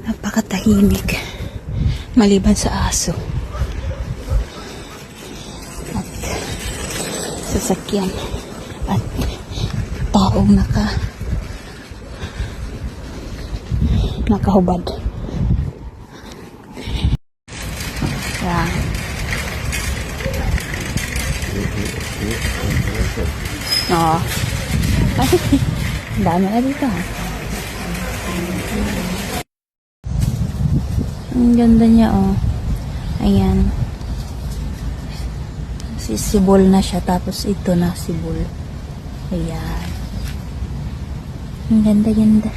Napakatahimik. Maliban sa aso. At sasakyan. At taong nakahubad. Yan. Oo. Ang dami na dito. Ang ganda niya, oh. Ayan. Sisibol na siya, tapos ito na sibol. Ayan. Ang ganda-ganda.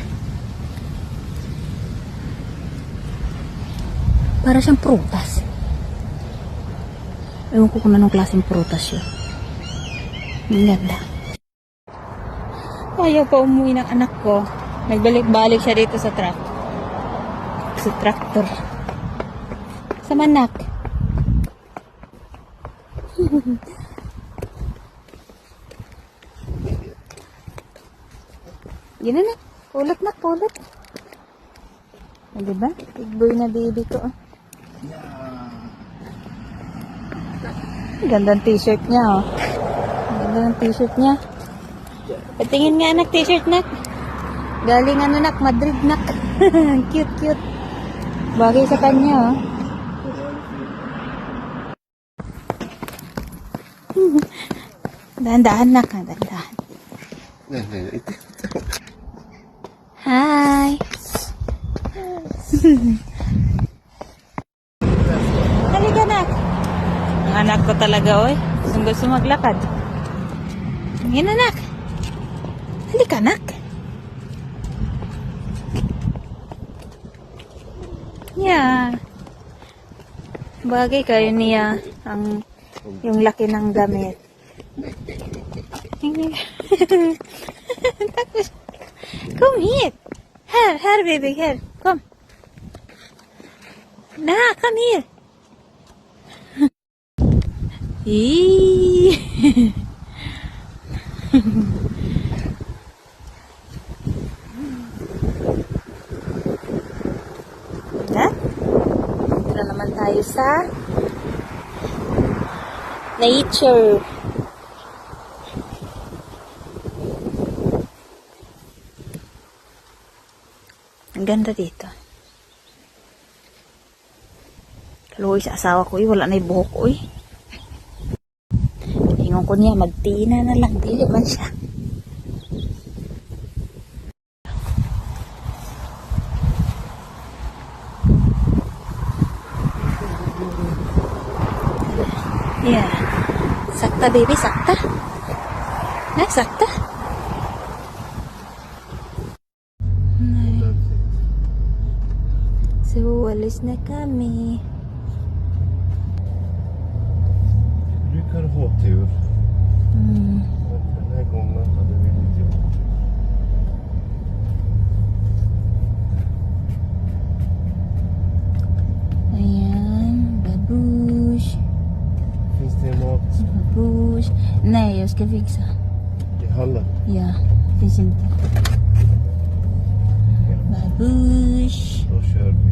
Para siyang prutas. Ewan ko kung anong klaseng prutas yun. Ang ganda. Ayaw pa umuwi ng anak ko. Nagbalik-balik siya dito sa truck. Sa tractor. Sa manak. Gina na. Pulot na, pulot. O, diba? Big boy na baby ko. Oh. Ganda ng t-shirt niya, oh. Ganda ng t-shirt niya. Patingin nga, anak, t-shirt, nak. Galing, ano, nak, Madrid, nak. Cute, cute. Bagay sa kanya, oh. Dahan-dahan, nak. Dahan-dahan. Hi. Halika, nak. Ang anak ko talaga, oy. Gusto maglakad. Yan, anak. Halika, nak. Yeah. Bagay kayo niya yung laki ng gamit. Come here. Here, baby, here. Come. Nah, come here. Dito naman tayo sa nature. Ang ganda dito. Kaluoy sa asawa ko, wala na yung buhok ko. Ingon ko niya, magtina na lang. Dili man siya. Yeah. Sakta, baby. Sakta. Sakta. So, alis na kami. Brukar ha tur. Den här gången hade vi lite otur. Ayan, babush. Finns det mat Babush. Nej, jag ska fixa. i hallen? Ja, finns inte. Babush. Då kör vi.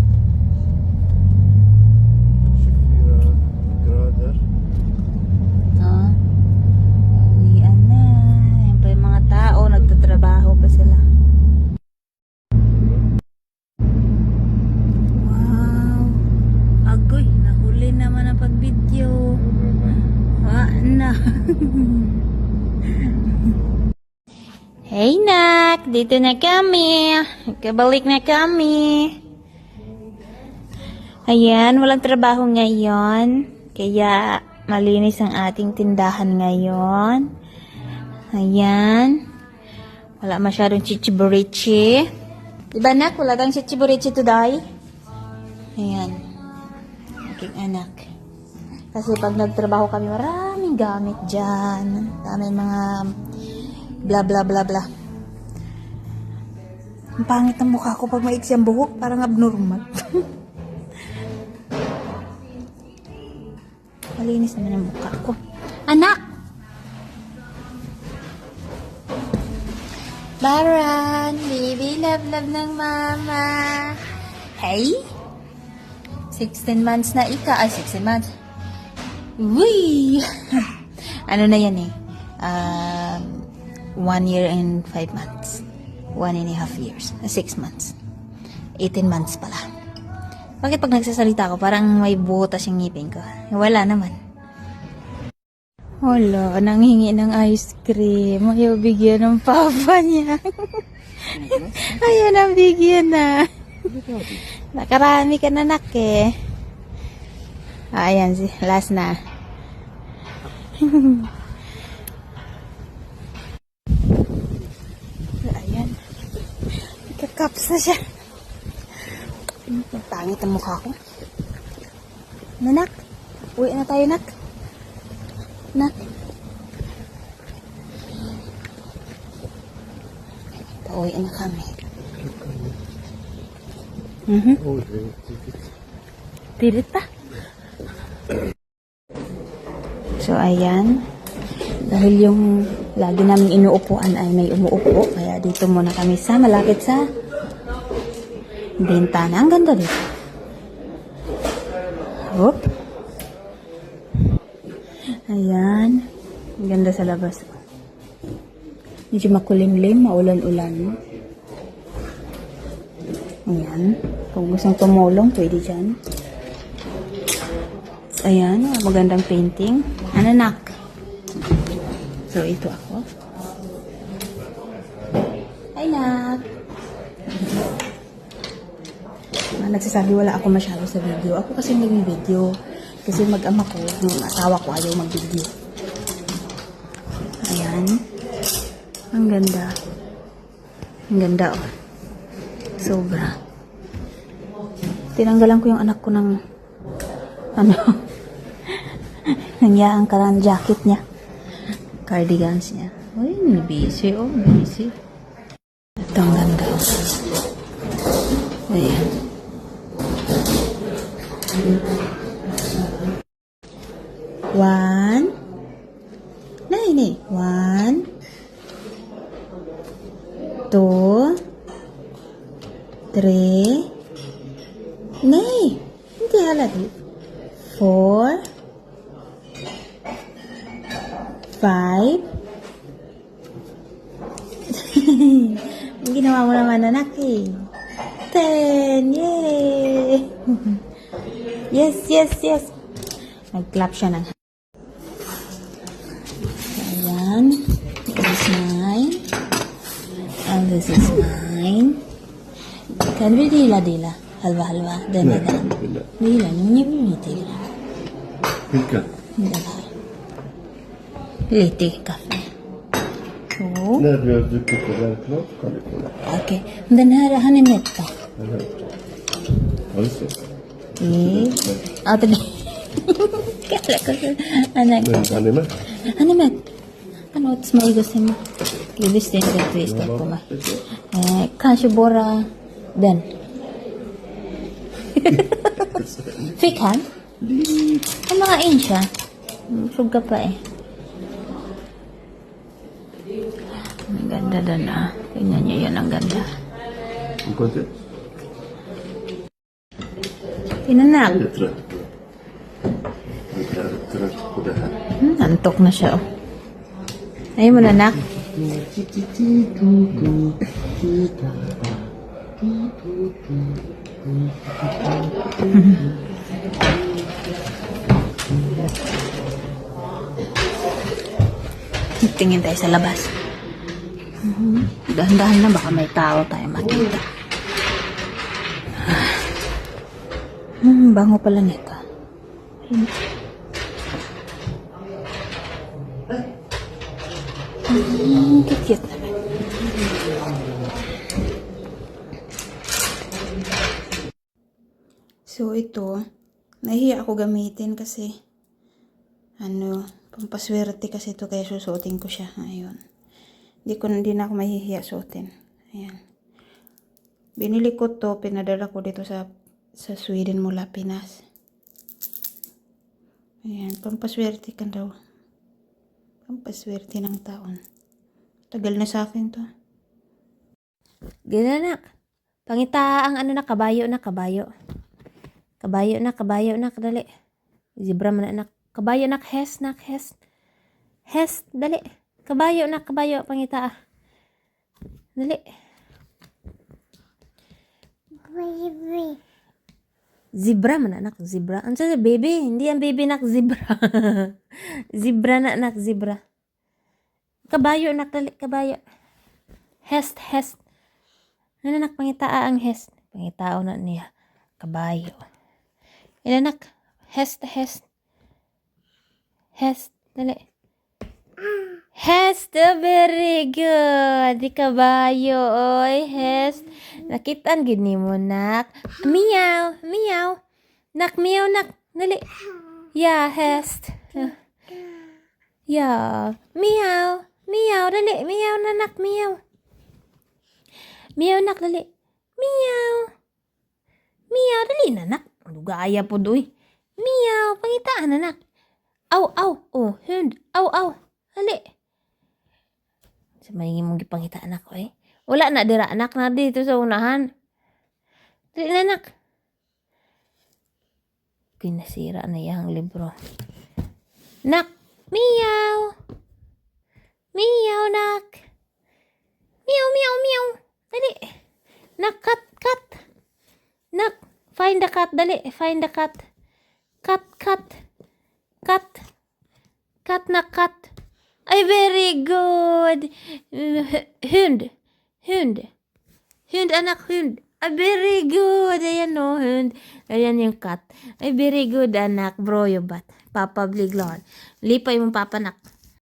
24 grader. No? Uwian na. Yan pa yung mga tao, nagtatrabaho pa sila. Wow. Agoy, nahuli naman ang pag-video. Na. Hey, nak! Dito na kami. Kabalik na kami. Ayan, walang trabaho ngayon. Kaya, malinis ang ating tindahan ngayon. Ayan. Wala masyadong chichiburichi. Diba, nak? Wala tayong chichiburichi today. Ayan. Aking anak. Kasi pag nagtrabaho kami, maraming gamit dyan. Daming mga bla bla bla bla. Ang pangit ng mukha ko pag maiksi ang buhok. Parang abnormal. Malinis naman ang mukha ko. Anak! Baran! Baby love love ng mama. Hey? 16 months na ika. Ay, 16 months. Uy! Ano na yan eh? 1 year and 5 months. 1.5 years. 6 months. 18 months pala. Bakit pag nagsasalita ako, parang may butas yung ngipin ko? Wala naman. Wala, nanghingi ng ice cream. Ayaw bigyan ng papa niya. Ayaw nang bigyan na. Nakarami ka na, nak eh. Ayan, last na. Ayan. Ikakaps na siya. Ang pangit ang mukha ko. Nanak, uwi na tayo, nak. Nak. Pauwi na kami. Oj, det är tidigt. Pilit pa. So, ayan. Dahil yung lagi namin inuupuan ay may umuupo. Kaya dito muna kami sa malapit sa bintana. Ang ganda dito. Oop. Ayan. Ang ganda sa labas. Medyo makulimlim, maulan-ulan. Ayan. Kung gustong tumulong, pwede dyan. Ayan, magandang painting. Ano, nak? So, ito ako. Hi, nak. Nagsasabi wala ako masyado sa video. Ako kasi nag-video. Kasi mag-ama ko, yung asawa ko ayaw mag-video. Ayan. Ang ganda. Ang ganda, oh. Sobra. Tinanggalan ko yung anak ko ng nangyaan ka ng jacket niya. Cardigans niya. Uy, busy, oh, busy. Ito ang ganda, oh. Ayan. One. Nay. 1, 2, 3. Nay, hindi halati. 4, 5. Ang ginawa mo naman, anak, eh. 10. Yay! Yes. Nag-clap siya ng. Ayan. This is mine. And this is mine. Kan vi dela? Halva. Den är den. Dela, nu vill vi dela. Vilka? Den här. Lite kaffe. Så. När du har druckit det där klart kan du få det. Okej. Den här, han är mätt då. Ja, just det. Ate na. Kala ko sa anak. Men han är med. Ano met? Ano, it's maigosin mo. Ibis din sa twist ko ma. Kanske bara den. Fick han? Ang mga insya. Suga pa eh. Ang ganda doon ah. Tingnan niyo yun, ang ganda. Du går inte? Inanak. Jag är trött. Jag är trött på det här. Antok na siya oh. Ayun mo na, nak. Tingin tayo sa labas. Dahan-dahan na, baka may tao tayo makita. Bango pala nito. Cute naman. So, ito, nahihiya ako gamitin kasi, pampaswerte kasi ito, kaya susuotin ko siya. Ayun. Hindi na ako mahihiya suotin. Ayan. Binili ko to, pinadala ko dito sa Sweden mula Pinas. Ayan, pampaswerte ka daw. Pampaswerte ng taon. Tagal na sa akin to. Ginanak. Pangita ang ano na, kabayo na, kabayo. Kabayo na, dali. Zebra man anak. Kabayo na, hes, nak, hes. Hes, dali. Kabayo na, kabayo, pangita. Dali. Zebra man anak, zebra. Ano sa baby? Hindi ang baby nak, zebra. Zebra na anak, zebra. Kabayo nak, dali, kabayo. Hest, hest. Ano anak, pangitaa ang hest. Pangitao na niya. Kabayo. Ano anak, hest, hest. Hest, dali. Hest, very good. Di kabayo, oy, hest. Nakitaan gini mo, nak. Meow, meow. Nak, meow, nak. Dali. Yeah, hest. Yeah. Meow. Meow, dali. Meow na, nak, meow. Meow, nak, dali. Meow. Meow, dali na, nak. Ano gaya po doy? Meow, pangitaan na, nak. Aw, aw. Oh, hund. Aw, aw. Dali. Sa may mong gipangita anak ko eh. Wala na dira anak na dito sa unahan. Dali na anak. Kinasira na yung libro. Nak, meow. Meow, nak. Meow, meow, meow. Dali. Nak, cat, cat. Nak, find the cat. Dali, find the cat. Cat, cat. Cat. Cat na cat. Ay, very good. Hund. Hund. Hund, anak, hund. Ay, very good. Ayan, no, hund. Ayan yung cat. Ay, very good, anak. Bro, yung bat. Papa Bliglon. Lipay mong papa, anak.